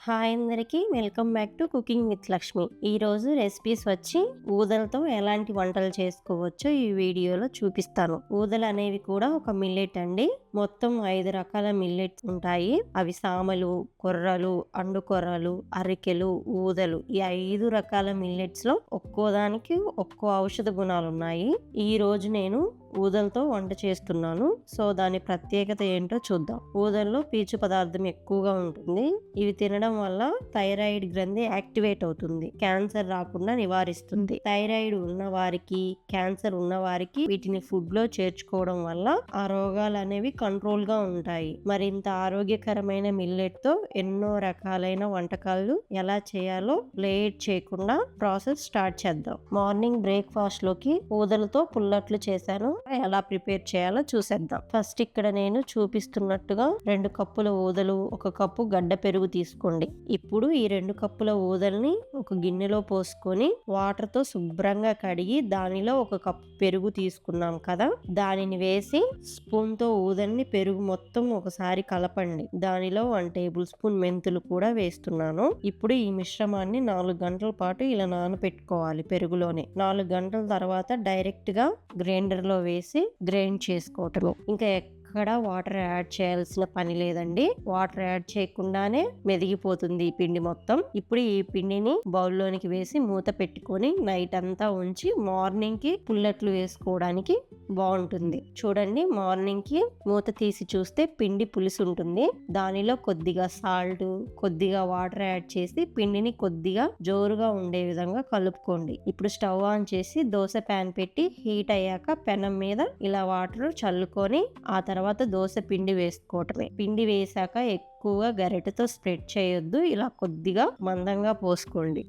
Hi అందరికీ welcome back to cooking with Lakshmi. ఈరోజు recipes వచ్చి ఊదలతో ఎలాంటి వంటలు చేసుకోవచ్చో ఈ వీడియోలో చూపిస్తాను. ఊదలు అనేవి కూడా ఒక మిల్లెట్ అండి. మొత్తం 5 రకాల మిల్లెట్స్ ఉంటాయి. అవి సామలు, కొర్రలు, అండు కొర్రలు, అరికెలు, ఊదలు. ఈ 5 రకాల మిల్లెట్స్ లో ఒక్కో దానికి ఒక్కో ఔషధ గుణాలు ఉన్నాయి. ఈ రోజు నేను ఊదలతో వంట చేస్తున్నాను. సో దాని ప్రత్యేకత ఏంటో చూద్దాం. ఊదల్లో పీచు పదార్థం ఎక్కువగా ఉంటుంది. ఇవి తినడం వల్ల థైరాయిడ్ గ్రంథి యాక్టివేట్ అవుతుంది. క్యాన్సర్ రాకుండా నివారిస్తుంది. థైరాయిడ్ ఉన్న వారికి, క్యాన్సర్ ఉన్న వారికి వీటిని ఫుడ్ లో చేర్చుకోవడం వల్ల ఆ రోగాలు అనేవి కంట్రోల్ గా ఉంటాయి. మరింత ఆరోగ్యకరమైన మిల్లెట్ తో ఎన్నో రకాలైన వంటకాలు ఎలా చేయాలో లేట్ చేయకుండా ప్రాసెస్ స్టార్ట్ చేద్దాం. మార్నింగ్ బ్రేక్ఫాస్ట్ లోకి ఊదలతో పుల్లట్లు చేశాను. ఎలా ప్రిపేర్ చేయాలో చూసేద్దాం. ఫస్ట్ ఇక్కడ నేను చూపిస్తున్నట్టుగా 2 కప్పుల ఊదలు, 1 కప్పు గడ్డ పెరుగు తీసుకోండి. ఇప్పుడు ఈ 2 కప్పుల ఊదల్ని ఒక గిన్నెలో పోసుకొని వాటర్ తో శుభ్రంగా కడిగి దానిలో 1 కప్పు పెరుగు తీసుకున్నాం కదా, దానిని వేసి స్పూన్ తో ఊదల్ని పెరుగు మొత్తం ఒకసారి కలపండి. దానిలో 1 టేబుల్ స్పూన్ మెంతులు కూడా వేస్తున్నాను. ఇప్పుడు ఈ మిశ్రమాన్ని 4 గంటల పాటు ఇలా నానబెట్టుకోవాలి పెరుగులోనే. 4 గంటల తర్వాత డైరెక్ట్ గా గ్రైండర్ లో వేసి గ్రైండ్ చేసుకోవటమే. ఇంకా ఎక్కడ వాటర్ యాడ్ చేయాల్సిన పని లేదండి. వాటర్ యాడ్ చేయకుండానే మెదిగిపోతుంది ఈ పిండి మొత్తం. ఇప్పుడు ఈ పిండిని బౌల్లోనికి వేసి మూత పెట్టుకొని నైట్ అంతా ఉంచి మార్నింగ్ కి పుల్లట్లు వేసుకోవడానికి బాగుంటుంది. చూడండి, మార్నింగ్ కి మూత తీసి చూస్తే పిండి పులుసు ఉంటుంది. దానిలో కొద్దిగా సాల్ట్, కొద్దిగా వాటర్ యాడ్ చేసి పిండిని కొద్దిగా జోరుగా ఉండే విధంగా కలుపుకోండి. ఇప్పుడు స్టవ్ ఆన్ చేసి దోశ ప్యాన్ పెట్టి హీట్ అయ్యాక పెనం మీద ఇలా వాటర్ చల్లుకొని ఆ తర్వాత దోశ పిండి వేసుకోవటమే. పిండి వేసాక ఎక్కువగా గరిటెతో స్ప్రెడ్ చేయొద్దు. ఇలా కొద్దిగా మందంగా పోసుకోండి.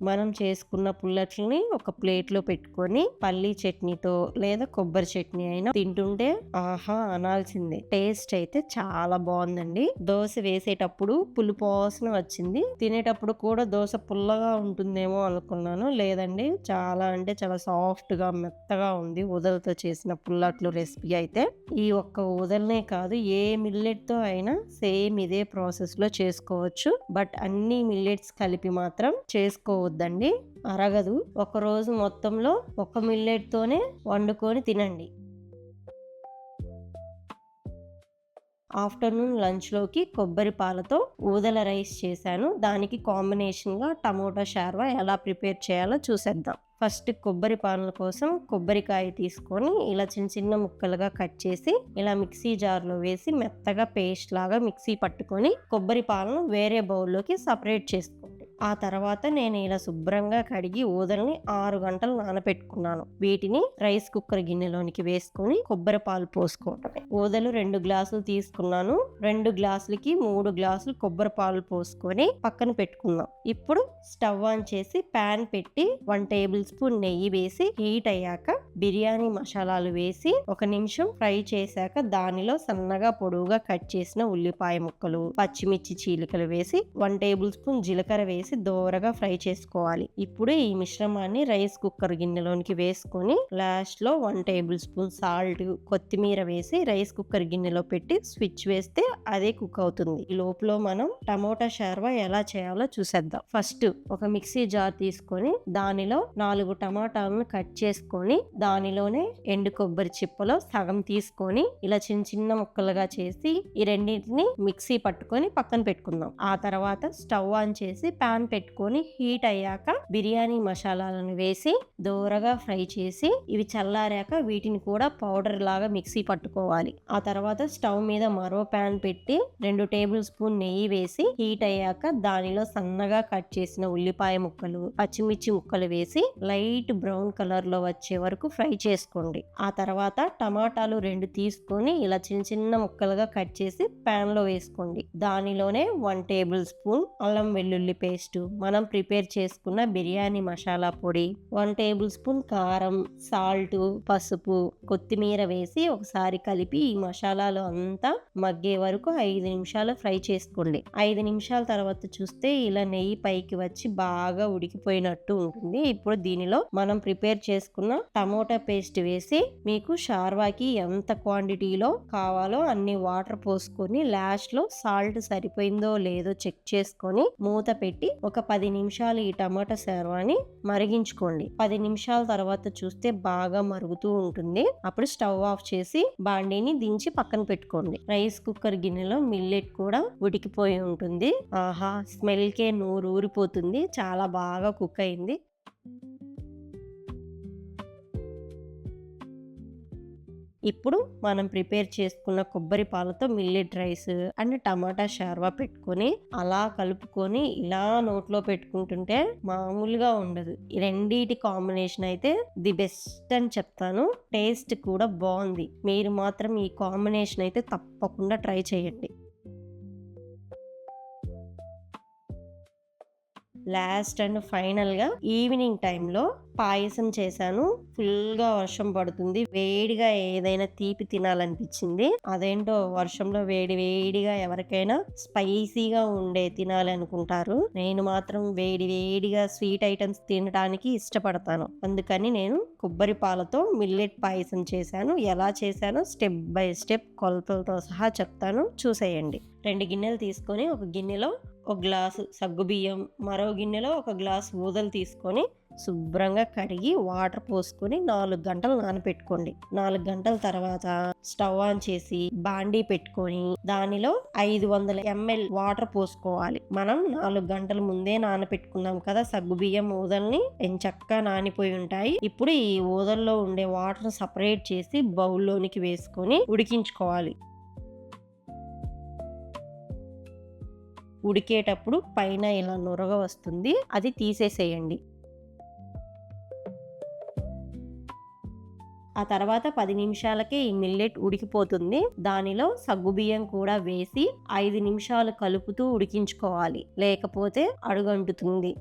మనం చేసుకున్న పుల్లట్లని ఒక ప్లేట్ లో పెట్టుకొని పల్లీ చట్నీతో లేదా కొబ్బరి చట్నీ అయినా తింటుంటే ఆహా అనాల్సిందే. టేస్ట్ అయితే చాలా బాగుందండి. దోశ వేసేటప్పుడు పులుపు వాసన వచ్చింది. తినేటప్పుడు కూడా దోశ పుల్లగా ఉంటుందేమో అనుకున్నాను. లేదండి, చాలా అంటే చాలా సాఫ్ట్ గా మెత్తగా ఉంది ఊదలతో చేసిన పుల్లట్లు రెసిపీ అయితే. ఈ ఒక్క ఊదలనే కాదు, ఏ మిల్లెట్ తో అయినా సేమ్ ఇదే ప్రాసెస్ లో చేసుకోవచ్చు. బట్ అన్ని మిల్లెట్స్ కలిపి మాత్రం చేసుకోవచ్చు వద్దండి, అరగదు. ఒక రోజు మొత్తంలో ఒక మిల్లెట్ తోనే వండుకొని తినండి. ఆఫ్టర్నూన్ లంచ్ లోకి కొబ్బరి పాలతో ఊదల రైస్ చేశాను. దానికి కాంబినేషన్ గా టమోటా షార్వా ఎలా ప్రిపేర్ చేయాలో చూసేద్దాం. ఫస్ట్ కొబ్బరి పాలల కోసం కొబ్బరికాయ తీసుకొని ఇలా చిన్న చిన్న ముక్కలుగా కట్ చేసి ఇలా మిక్సీ జార్లో వేసి మెత్తగా పేస్ట్ లాగా మిక్సీ పట్టుకొని కొబ్బరి పాలను వేరే బౌల్లోకి సపరేట్ చేసుకోండి. ఆ తర్వాత నేను ఇలా శుభ్రంగా కడిగి ఊదల్ని 6 గంటలు నానబెట్టుకున్నాను. వీటిని రైస్ కుక్కర్ గిన్నెలోనికి వేసుకొని కొబ్బరి పాలు పోసుకోవటమే. ఊదలు 2 గ్లాసులు తీసుకున్నాను. 2 గ్లాసులకి 3 గ్లాసులు కొబ్బరి పాలు పోసుకొని పక్కన పెట్టుకుందాం. ఇప్పుడు స్టవ్ ఆన్ చేసి ప్యాన్ పెట్టి 1 టేబుల్ స్పూన్ నెయ్యి వేసి హీట్ అయ్యాక బిర్యానీ మసాలాలు వేసి 1 నిమిషం ఫ్రై చేశాక దానిలో సన్నగా పొడవుగా కట్ చేసిన ఉల్లిపాయ ముక్కలు, పచ్చిమిర్చి చీలికలు వేసి 1 టేబుల్ స్పూన్ జీలకర్ర వేసి దోరగా ఫ్రై చేసుకోవాలి. ఇప్పుడు ఈ మిశ్రమాన్ని రైస్ కుక్కర్ గిన్నెలోనికి వేసుకొని లాస్ట్ లో 1 టేబుల్ స్పూన్ సాల్ట్, కొత్తిమీర వేసి రైస్ కుక్కర్ గిన్నెలో పెట్టి స్విచ్ వేస్తే అదే కుక్ అవుతుంది. ఈ లోపల మనం టమోటా షార్వా ఎలా చేయాలో చూసేద్దాం. ఫస్ట్ ఒక మిక్సీ జార్ తీసుకొని దానిలో 4 టమాటాలను కట్ చేసుకొని దానిలోనే ఎండు కొబ్బరి చిప్పలో సగం తీసుకొని ఇలా చిన్న చిన్న ముక్కలుగా చేసి ఈ రెండింటిని మిక్సీ పట్టుకొని పక్కన పెట్టుకుందాం. ఆ తర్వాత స్టవ్ ఆన్ చేసి ప్యాన్ పెట్టుకొని హీట్ అయ్యాక బిర్యానీ మసాలాలను వేసి దోరగా ఫ్రై చేసి ఇవి చల్లారాక వీటిని కూడా పౌడర్ లాగా మిక్సీ పట్టుకోవాలి. ఆ తర్వాత స్టవ్ మీద మరో ప్యాన్ పెట్టి 2 టేబుల్ స్పూన్ నెయ్యి వేసి హీట్ అయ్యాక దానిలో సన్నగా కట్ చేసిన ఉల్లిపాయ ముక్కలు, పచ్చిమిర్చి ముక్కలు వేసి లైట్ బ్రౌన్ కలర్ లో వచ్చే వరకు ఫ్రై చేసుకోండి. ఆ తర్వాత టమాటాలు 2 తీసుకొని ఇలా చిన్న చిన్న ముక్కలుగా కట్ చేసి పాన్ లో వేసుకోండి. దానిలోనే 1 టేబుల్ స్పూన్ అల్లం వెల్లుల్లి పేస్ట్, మనం ప్రిపేర్ చేసుకున్న బిర్యానీ మసాలా పొడి, 1 టేబుల్ స్పూన్ కారం, సాల్ట్, పసుపు, కొత్తిమీర వేసి ఒకసారి కలిపి ఈ మసాలాలు అంతా మగ్గే వరకు 5 నిమిషాలు ఫ్రై చేసుకోండి. 5 నిమిషాల తర్వాత చూస్తే ఇలా నెయ్యి పైకి వచ్చి బాగా ఉడికిపోయినట్టు ఉంటుంది. ఇప్పుడు దీనిలో మనం ప్రిపేర్ చేసుకున్న టమోటా పేస్ట్ వేసి మీకు షార్వాకి ఎంత క్వాంటిటీలో కావాలో అన్ని వాటర్ పోసుకొని లాస్ట్ లో సాల్ట్ సరిపోయిందో లేదో చెక్ చేసుకొని మూత పెట్టి ఒక 10 నిమిషాలు ఈ టమాటా షార్వాని మరిగించుకోండి. 10 నిమిషాల తర్వాత చూస్తే బాగా మరుగుతూ ఉంటుంది. అప్పుడు స్టవ్ ఆఫ్ చేసి బాండీని దించి పక్కన పెట్టుకోండి. రైస్ కుక్కర్ గిన్నెలో మిల్లెట్ కూడా ఉడికిపోయి ఉంటుంది. ఆహా, స్మెల్ కే నూరు ఊరిపోతుంది. చాలా బాగా కుక్ అయింది. ఇప్పుడు మనం ప్రిపేర్ చేసుకున్న కొబ్బరి పాలతో మిల్లెట్ రైస్ అండ్ టమాటా షార్వా పెట్టుకొని అలా కలుపుకొని ఇలా నోట్లో పెట్టుకుంటుంటే మామూలుగా ఉండదు. ఈ రెండిటి కాంబినేషన్ అయితే ది బెస్ట్ అని చెప్తాను. టేస్ట్ కూడా బాగుంది. మీరు మాత్రం ఈ కాంబినేషన్ అయితే తప్పకుండా ట్రై చేయండి. లాస్ట్ అండ్ ఫైనల్ గా ఈవినింగ్ టైంలో పాయసం చేశాను. ఫుల్ గా వర్షం పడుతుంది. వేడిగా ఏదైనా తీపి తినాలనిపించింది. అదేంటో వర్షంలో వేడి వేడిగా ఎవరికైనా స్పైసీగా ఉండే తినాలి అనుకుంటారు. నేను మాత్రం వేడి వేడిగా స్వీట్ ఐటమ్స్ తినడానికి ఇష్టపడతాను. అందుకని నేను కొబ్బరి పాలతో మిల్లెట్ పాయసం చేశాను. ఎలా చేశానో స్టెప్ బై స్టెప్ కొలతలతో సహా చెప్తాను, చూసేయండి. 2 గిన్నెలు తీసుకొని ఒక గిన్నెలో 1 గ్లాసు సగ్గుబియ్యం, మరో గిన్నెలో 1 గ్లాసు ఊదలు తీసుకొని శుభ్రంగా కడిగి వాటర్ పోసుకొని 4 గంటలు నానపెట్టుకోండి. 4 గంటల తర్వాత స్టవ్ ఆన్ చేసి బాండీ పెట్టుకొని దానిలో 500 ml వాటర్ పోసుకోవాలి. మనం 4 గంటల ముందే నానపెట్టుకున్నాం కదా సగ్గుబియ్యం ఊదల్ని, ఎంచక్కా నానిపోయి ఉంటాయి. ఇప్పుడు ఈ ఊదల్లో ఉండే వాటర్ సపరేట్ చేసి బౌల్లోనికి వేసుకొని ఉడికించుకోవాలి. ఉడికేటప్పుడు పైన ఇలా నురగ వస్తుంది, అది తీసేసేయండి. ఆ తర్వాత 10 నిమిషాలకే ఈ మిల్లెట్ ఉడికిపోతుంది. దానిలో సగ్గుబియ్యం కూడా వేసి 5 నిమిషాలు కలుపుతూ ఉడికించుకోవాలి, లేకపోతే అడుగంటుతుంది.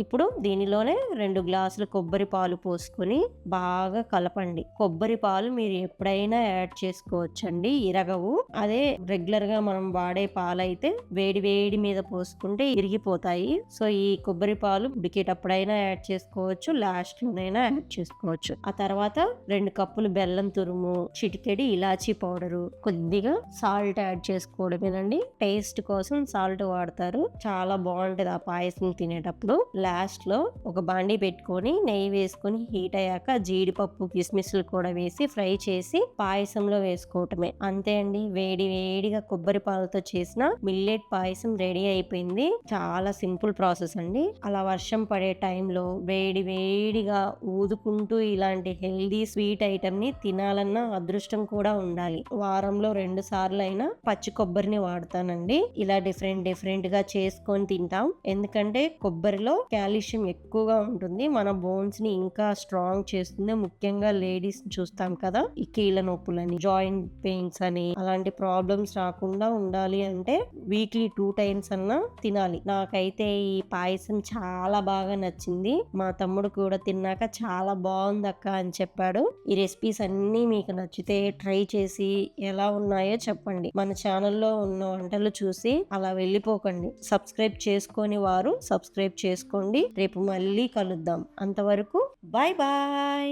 ఇప్పుడు దీనిలోనే 2 గ్లాసులు కొబ్బరి పాలు పోసుకొని బాగా కలపండి. కొబ్బరి పాలు మీరు ఎప్పుడైనా యాడ్ చేసుకోవచ్చండి, ఇరగవు. అదే రెగ్యులర్ గా మనం వాడే పాలైతే వేడి వేడి మీద పోసుకుంటే ఇరిగిపోతాయి. సో ఈ కొబ్బరి పాలు ఉడికేటప్పుడైనా యాడ్ చేసుకోవచ్చు, లాస్ట్ లోనైనా యాడ్ చేసుకోవచ్చు. ఆ తర్వాత 2 కప్పులు బెల్లం తురుము, చిటికెడి ఇలాచీ పౌడరు, కొద్దిగా సాల్ట్ యాడ్ చేసుకోవడమేనండి. టేస్ట్ కోసం సాల్ట్ వాడతారు, చాలా బాగుంటది ఆ పాయసం తినేటప్పుడు. లాస్ట్ లో ఒక బాండీ పెట్టుకొని నెయ్యి వేసుకొని హీట్ అయ్యాక జీడిపప్పు, కిస్మిస్లు కూడా వేసి ఫ్రై చేసి పాయసంలో వేసుకోవటమే. అంతే అండి, వేడి వేడిగా కొబ్బరి పాలతో చేసిన మిల్లెట్ పాయసం రెడీ అయిపోయింది. చాలా సింపుల్ ప్రాసెస్ అండి. అలా వర్షం పడే టైంలో వేడి వేడిగా ఊదుకుంటూ ఇలాంటి హెల్దీ స్వీట్ ఐటమ్ ని తినాలన్న అదృష్టం కూడా ఉండాలి. వారంలో 2 సార్లు అయినా పచ్చి కొబ్బరిని వాడతానండి. ఇలా డిఫరెంట్ గా చేసుకొని తింటాం. ఎందుకంటే కొబ్బరిలో కాల్షియం ఎక్కువగా ఉంటుంది, మన బోన్స్ ని ఇంకా స్ట్రాంగ్ చేస్తుంది. ముఖ్యంగా లేడీస్ చూస్తాం కదా, ఈ కీళ్ళ నొప్పులని, జాయింట్ పెయిన్స్ అని, అలాంటి ప్రాబ్లమ్స్ రాకుండా ఉండాలి అంటే వీక్లీ 2 టైమ్స్ అన్నా తినాలి. నాకైతే ఈ పాయసం చాలా బాగా నచ్చింది. మా తమ్ముడు కూడా తిన్నాక చాలా బాగుంది అక్క అని చెప్పాడు. ఈ రెసిపీస్ అన్ని మీకు నచ్చితే ట్రై చేసి ఎలా ఉన్నాయో చెప్పండి. మన ఛానల్లో ఉన్న వంటలు చూసి అలా వెళ్ళిపోకండి. సబ్స్క్రైబ్ చేసుకొని వారు సబ్స్క్రైబ్ చేసుకోండి. రేపు మళ్ళీ కలుద్దాం. అంతవరకు బాయ్ బాయ్.